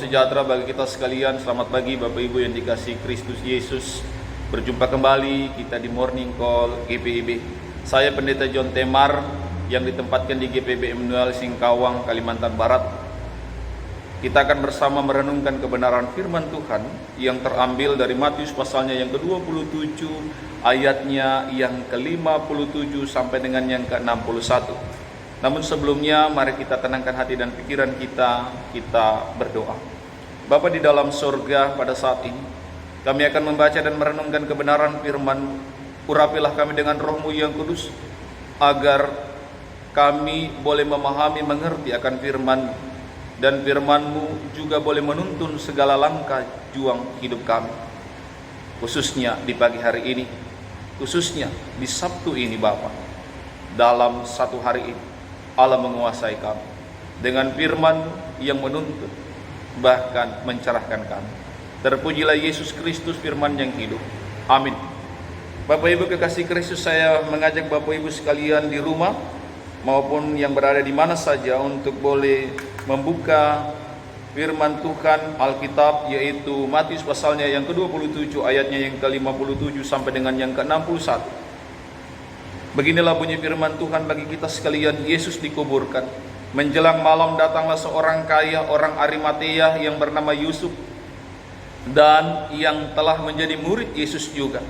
sejahtera bagi kita sekalian. Selamat pagi Bapak Ibu yang dikasihi Kristus Yesus. Berjumpa kembali kita di Morning Call GPIB. Saya Pendeta John Temar yang ditempatkan di GPIB Immanuel Singkawang, Kalimantan Barat. Kita akan bersama merenungkan kebenaran firman Tuhan yang terambil dari Matius pasalnya yang ke-27, ayatnya yang ke-57 sampai dengan yang ke-61. Namun sebelumnya mari kita tenangkan hati dan pikiran kita berdoa. Bapa di dalam surga, pada saat ini kami akan membaca dan merenungkan kebenaran firman. Urapilah kami dengan Roh-Mu yang kudus, agar kami boleh memahami, mengerti akan firman, dan firman-Mu juga boleh menuntun segala langkah juang hidup kami. Khususnya di pagi hari ini, khususnya di Sabtu ini Bapa, dalam satu hari ini Allah menguasai kami dengan firman yang menuntun, bahkan mencerahkan kami. Terpujilah Yesus Kristus, firman yang hidup. Amin. Bapak Ibu kekasih Kristus, saya mengajak Bapak Ibu sekalian di rumah maupun yang berada di mana saja untuk boleh membuka firman Tuhan Alkitab, yaitu Matius pasalnya yang ke-27, ayatnya yang ke-57 sampai dengan yang ke-61. Beginilah bunyi firman Tuhan bagi kita sekalian. Yesus dikuburkan. Menjelang malam datanglah seorang kaya, orang Arimatea yang bernama Yusuf, dan yang telah menjadi murid Yesus juga.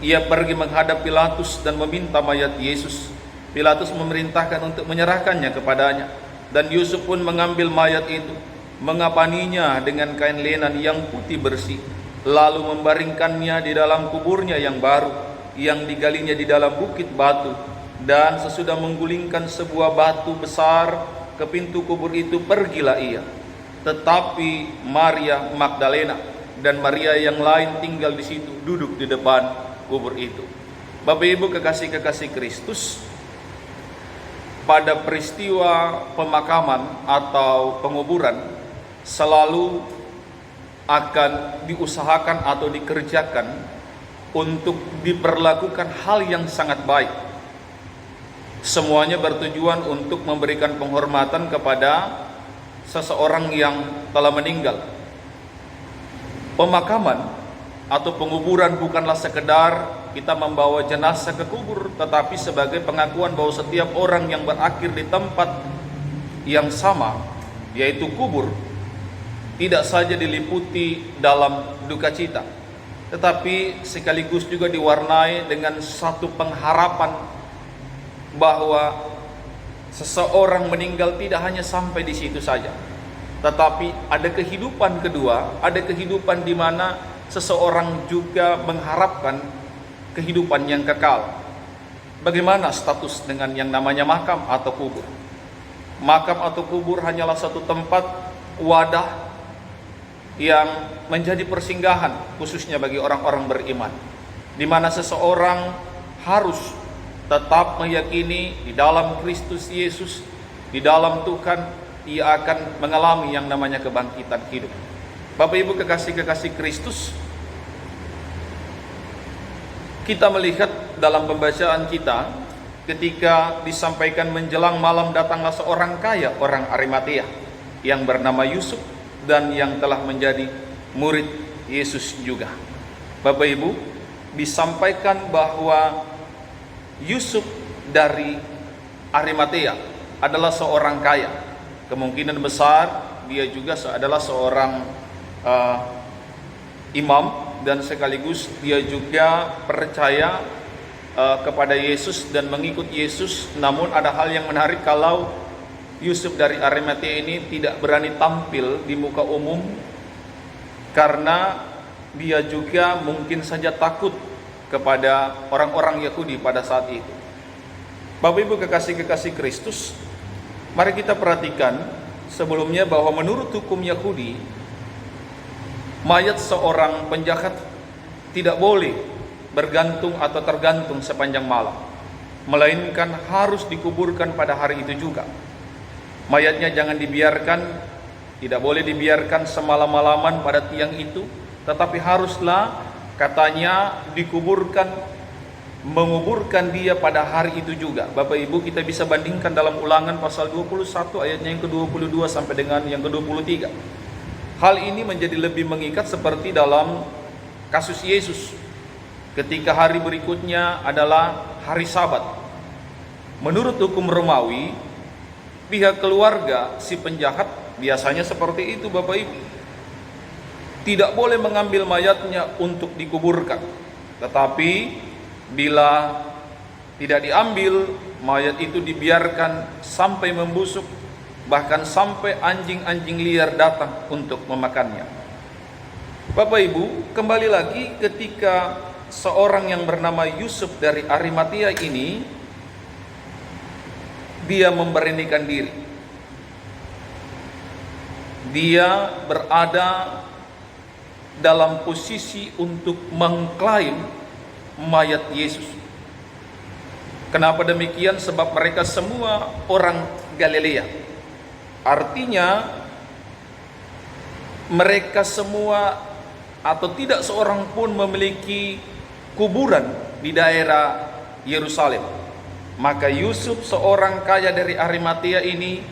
Ia pergi menghadap Pilatus dan meminta mayat Yesus. Pilatus memerintahkan untuk menyerahkannya kepadanya, dan Yusuf pun mengambil mayat itu, mengapaninya dengan kain lenan yang putih bersih, lalu membaringkannya di dalam kuburnya yang baru, yang digalinya di dalam bukit batu. Dan sesudah menggulingkan sebuah batu besar ke pintu kubur itu, pergilah ia. Tetapi Maria Magdalena dan Maria yang lain tinggal di situ, duduk di depan kubur itu. Bapak Ibu kekasih-kekasih Kristus, pada peristiwa pemakaman atau penguburan selalu akan diusahakan atau dikerjakan untuk diperlakukan hal yang sangat baik. Semuanya bertujuan untuk memberikan penghormatan kepada seseorang yang telah meninggal. Pemakaman atau penguburan bukanlah sekedar kita membawa jenazah ke kubur, tetapi sebagai pengakuan bahwa setiap orang yang berakhir di tempat yang sama, yaitu kubur, tidak saja diliputi dalam duka cita, tetapi sekaligus juga diwarnai dengan satu pengharapan bahwa seseorang meninggal tidak hanya sampai di situ saja, tetapi ada kehidupan kedua, ada kehidupan di mana seseorang juga mengharapkan kehidupan yang kekal. Bagaimana status dengan yang namanya makam atau kubur? Makam atau kubur hanyalah satu tempat, wadah yang menjadi persinggahan khususnya bagi orang-orang beriman, di mana seseorang harus tetap meyakini di dalam Kristus Yesus, di dalam Tuhan, ia akan mengalami yang namanya kebangkitan hidup. Bapak Ibu kekasih-kekasih Kristus, kita melihat dalam pembacaan kita ketika disampaikan menjelang malam datanglah seorang kaya, orang Arimatea yang bernama Yusuf, dan yang telah menjadi murid Yesus juga. Bapak Ibu, disampaikan bahwa Yusuf dari Arimatea adalah seorang kaya. Kemungkinan besar dia juga adalah seorang imam, dan sekaligus dia juga percaya kepada Yesus dan mengikut Yesus. Namun ada hal yang menarik, kalau Yusuf dari Arimatea ini tidak berani tampil di muka umum karena dia juga mungkin saja takut kepada orang-orang Yahudi pada saat itu. Bapak Ibu kekasih-kekasih Kristus, mari kita perhatikan sebelumnya bahwa menurut hukum Yahudi, mayat seorang penjahat tidak boleh bergantung atau tergantung sepanjang malam, melainkan harus dikuburkan pada hari itu juga. Mayatnya jangan dibiarkan, tidak boleh dibiarkan semalam-malaman pada tiang itu, tetapi haruslah katanya dikuburkan, menguburkan dia pada hari itu juga. Bapak Ibu, kita bisa bandingkan dalam Ulangan pasal 21 ayatnya yang ke-22 sampai dengan yang ke-23. Hal ini menjadi lebih mengikat seperti dalam kasus Yesus ketika hari berikutnya adalah hari Sabat. Menurut hukum Romawi, pihak keluarga si penjahat biasanya seperti itu Bapak Ibu, tidak boleh mengambil mayatnya untuk dikuburkan. Tetapi bila tidak diambil, mayat itu dibiarkan sampai membusuk, bahkan sampai anjing-anjing liar datang untuk memakannya. Bapak Ibu, kembali lagi ketika seorang yang bernama Yusuf dari Arimatia ini, dia memberanikan diri. Dia berada dalam posisi untuk mengklaim mayat Yesus. Kenapa demikian? Sebab mereka semua orang Galilea. Artinya mereka semua atau tidak seorang pun memiliki kuburan di daerah Yerusalem. Maka Yusuf, seorang kaya dari Arimatia ini,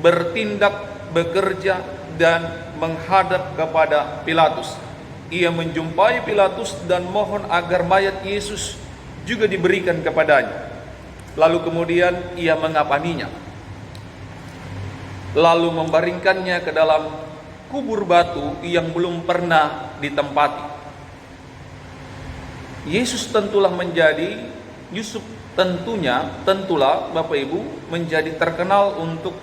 bertindak, bekerja dan menghadap kepada Pilatus. Ia menjumpai Pilatus dan mohon agar mayat Yesus juga diberikan kepadanya. Lalu kemudian ia mengapaninya, lalu membaringkannya ke dalam kubur batu yang belum pernah ditempati. Yusuf tentulah Bapak Ibu menjadi terkenal untuk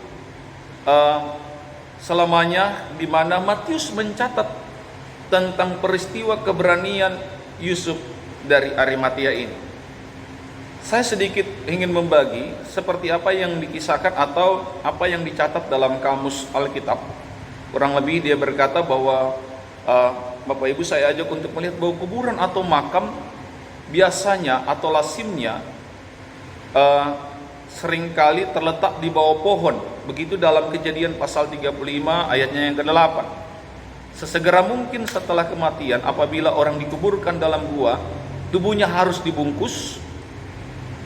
selamanya, di mana Matius mencatat tentang peristiwa keberanian Yusuf dari Arimatia ini. Saya sedikit ingin membagi seperti apa yang dikisahkan atau apa yang dicatat dalam kamus Alkitab. Kurang lebih dia berkata bahwa Bapak Ibu, saya ajak untuk melihat bahwa kuburan atau makam biasanya atau lazimnya seringkali terletak di bawah pohon. Begitu dalam Kejadian pasal 35 ayatnya yang ke-8. Sesegera mungkin setelah kematian, apabila orang dikuburkan dalam gua, tubuhnya harus dibungkus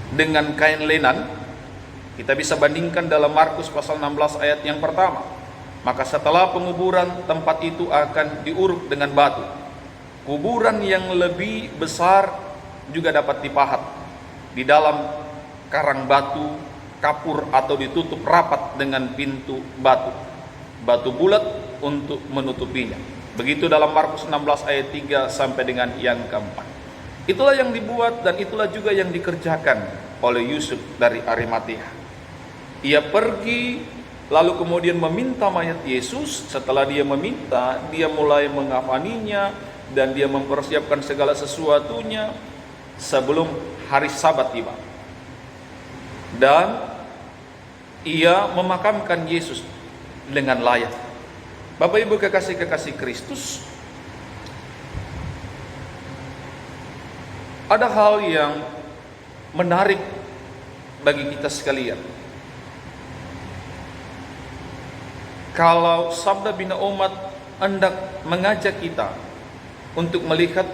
dengan kain lenan. Kita bisa bandingkan dalam Markus pasal 16 ayat yang pertama. Maka setelah penguburan, tempat itu akan diuruk dengan batu. Kuburan yang lebih besar juga dapat dipahat di dalam karang batu kapur atau ditutup rapat dengan pintu batu bulat untuk menutupinya. Begitu dalam Markus 16 ayat 3 sampai dengan yang keempat. Itulah yang dibuat dan itulah juga yang dikerjakan oleh Yusuf dari Arimatia. Ia pergi lalu kemudian meminta mayat Yesus. Setelah dia meminta, dia mulai mengafaninya dan dia mempersiapkan segala sesuatunya sebelum hari Sabat tiba. Dan ia memakamkan Yesus dengan layak. Bapak Ibu kekasih-kekasih Kristus, ada hal yang menarik bagi kita sekalian. Kalau Sabda Bina Umat hendak mengajak kita untuk melihat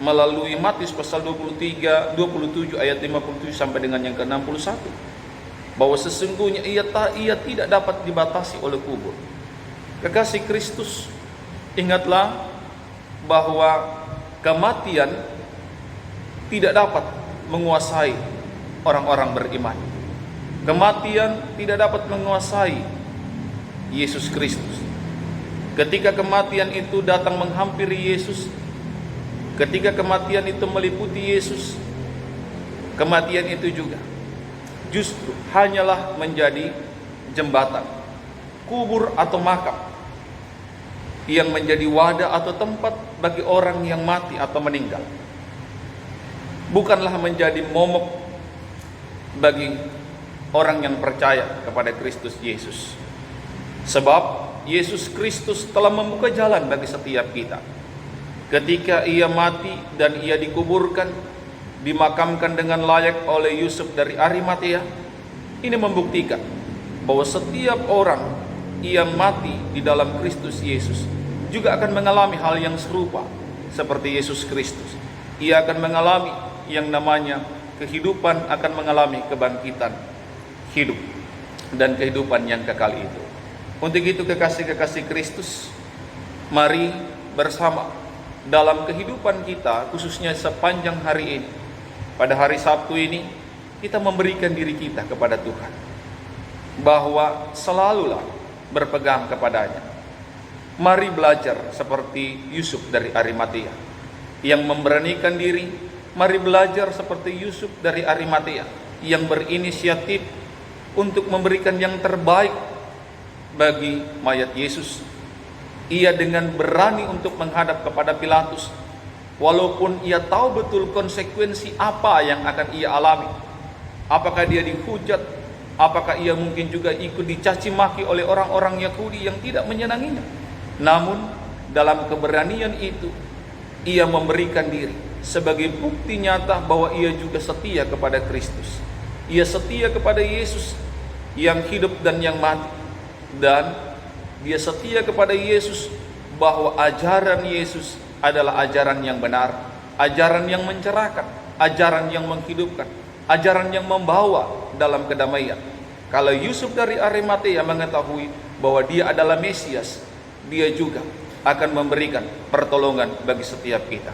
melalui Matius pasal 27 ayat 57 sampai dengan yang ke-61, bahwa sesungguhnya ia tidak dapat dibatasi oleh kubur. Kekasih Kristus, ingatlah bahwa kematian tidak dapat menguasai orang-orang beriman. Kematian tidak dapat menguasai Yesus Kristus. Ketika kematian itu datang menghampiri Yesus, ketika kematian itu meliputi Yesus, kematian itu juga justru hanyalah menjadi jembatan, kubur atau makam yang menjadi wadah atau tempat bagi orang yang mati atau meninggal. Bukanlah menjadi momok bagi orang yang percaya kepada Kristus Yesus. Sebab Yesus Kristus telah membuka jalan bagi setiap kita. Ketika ia mati dan ia dikuburkan, dimakamkan dengan layak oleh Yusuf dari Arimatia, ini membuktikan bahwa setiap orang yang mati di dalam Kristus Yesus juga akan mengalami hal yang serupa seperti Yesus Kristus. Ia akan mengalami yang namanya kehidupan, akan mengalami kebangkitan hidup dan kehidupan yang kekal itu. Untuk itu kekasih-kekasih Kristus, Mari bersama dalam kehidupan kita, khususnya sepanjang hari ini, pada hari Sabtu ini, kita memberikan diri kita kepada Tuhan, bahwa selalulah berpegang kepadanya. Mari belajar seperti Yusuf dari Arimatea yang memberanikan diri. Mari belajar seperti Yusuf dari Arimatea yang berinisiatif untuk memberikan yang terbaik bagi mayat Yesus. Ia dengan berani untuk menghadap kepada Pilatus, walaupun ia tahu betul konsekuensi apa yang akan ia alami. Apakah dia dihujat, apakah ia mungkin juga ikut dicaci maki oleh orang-orang Yahudi yang tidak menyenanginya. Namun dalam keberanian itu, ia memberikan diri sebagai bukti nyata bahwa ia juga setia kepada Kristus. Ia setia kepada Yesus yang hidup dan yang mati, dan dia setia kepada Yesus bahwa ajaran Yesus adalah ajaran yang benar, ajaran yang mencerahkan, ajaran yang menghidupkan, ajaran yang membawa dalam kedamaian. Kalau Yusuf dari Arimatea mengetahui bahwa dia adalah Mesias, dia juga akan memberikan pertolongan bagi setiap kita.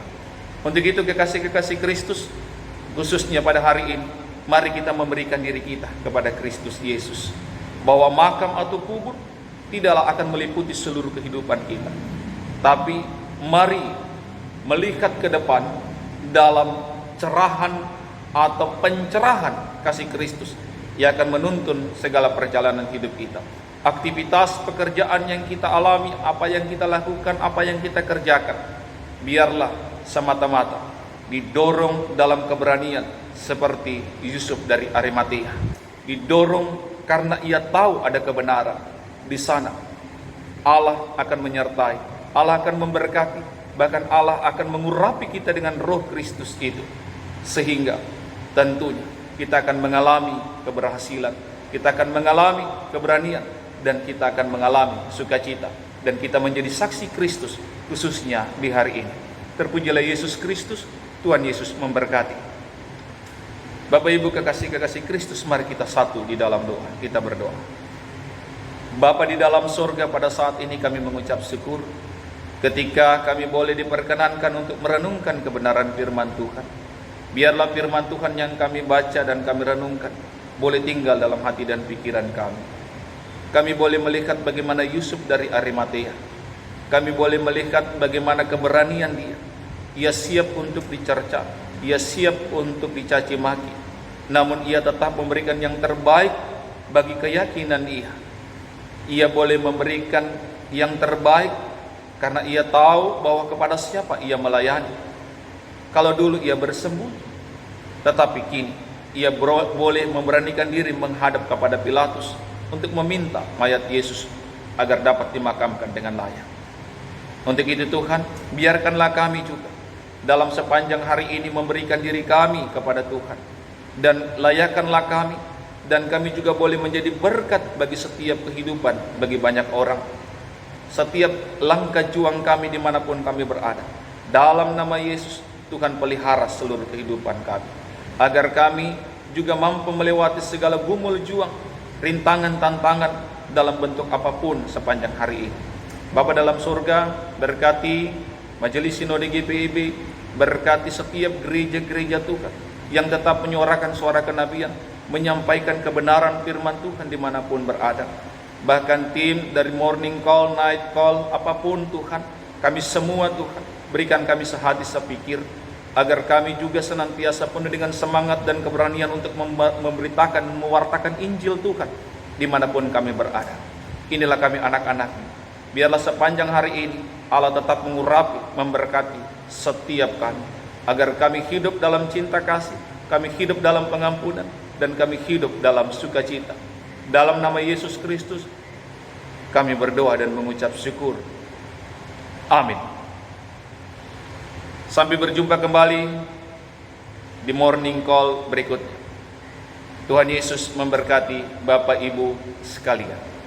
Untuk itu kekasih-kekasih Kristus, khususnya pada hari ini, mari kita memberikan diri kita kepada Kristus Yesus, bahwa makam atau kubur tidaklah akan meliputi seluruh kehidupan kita, tapi mari melihat ke depan dalam cerahan atau pencerahan kasih Kristus yang akan menuntun segala perjalanan hidup kita. Aktivitas pekerjaan yang kita alami, apa yang kita lakukan, apa yang kita kerjakan, biarlah semata-mata didorong dalam keberanian seperti Yusuf dari Arimatea. Didorong karena ia tahu ada kebenaran. Di sana Allah akan menyertai, Allah akan memberkati, bahkan Allah akan mengurapi kita dengan roh Kristus itu, sehingga tentunya kita akan mengalami keberhasilan, kita akan mengalami keberanian, dan kita akan mengalami sukacita, dan kita menjadi saksi Kristus khususnya di hari ini. Terpujilah Yesus Kristus. Tuhan Yesus memberkati. Bapak Ibu kekasih-kekasih Kristus, mari kita satu di dalam doa. Kita berdoa. Bapa di dalam surga, pada saat ini kami mengucap syukur ketika kami boleh diperkenankan untuk merenungkan kebenaran firman Tuhan. Biarlah firman Tuhan yang kami baca dan kami renungkan boleh tinggal dalam hati dan pikiran kami. Kami boleh melihat bagaimana Yusuf dari Arimatea. Kami boleh melihat bagaimana keberanian dia. Ia siap untuk dicerca, ia siap untuk dicaci maki, namun ia tetap memberikan yang terbaik bagi keyakinan ia. Ia boleh memberikan yang terbaik karena ia tahu bahwa kepada siapa ia melayani. Kalau dulu ia bersembunyi, tetapi kini ia boleh memberanikan diri menghadap kepada Pilatus untuk meminta mayat Yesus agar dapat dimakamkan dengan layak. Untuk itu Tuhan, biarkanlah kami juga dalam sepanjang hari ini memberikan diri kami kepada Tuhan, dan layakkanlah kami, dan kami juga boleh menjadi berkat bagi setiap kehidupan, bagi banyak orang. Setiap langkah juang kami dimanapun kami berada, dalam nama Yesus, Tuhan pelihara seluruh kehidupan kami, agar kami juga mampu melewati segala gumul juang, rintangan, tantangan dalam bentuk apapun sepanjang hari ini. Bapa dalam surga, berkati Majelis Sinode GPIB, berkati setiap gereja-gereja Tuhan yang tetap menyuarakan suara kenabian, menyampaikan kebenaran firman Tuhan dimanapun berada. Bahkan tim dari morning call, night call, apapun Tuhan, kami semua Tuhan, berikan kami sehati sepikir, agar kami juga senantiasa penuh dengan semangat dan keberanian untuk memberitakan, mewartakan Injil Tuhan dimanapun kami berada. Inilah kami anak-anak. Biarlah sepanjang hari ini Allah tetap mengurapi, memberkati setiap kami, agar kami hidup dalam cinta kasih, kami hidup dalam pengampunan, dan kami hidup dalam sukacita. Dalam nama Yesus Kristus kami berdoa dan mengucap syukur. Amin. Sampai berjumpa kembali di morning call berikutnya. Tuhan Yesus memberkati Bapak Ibu sekalian.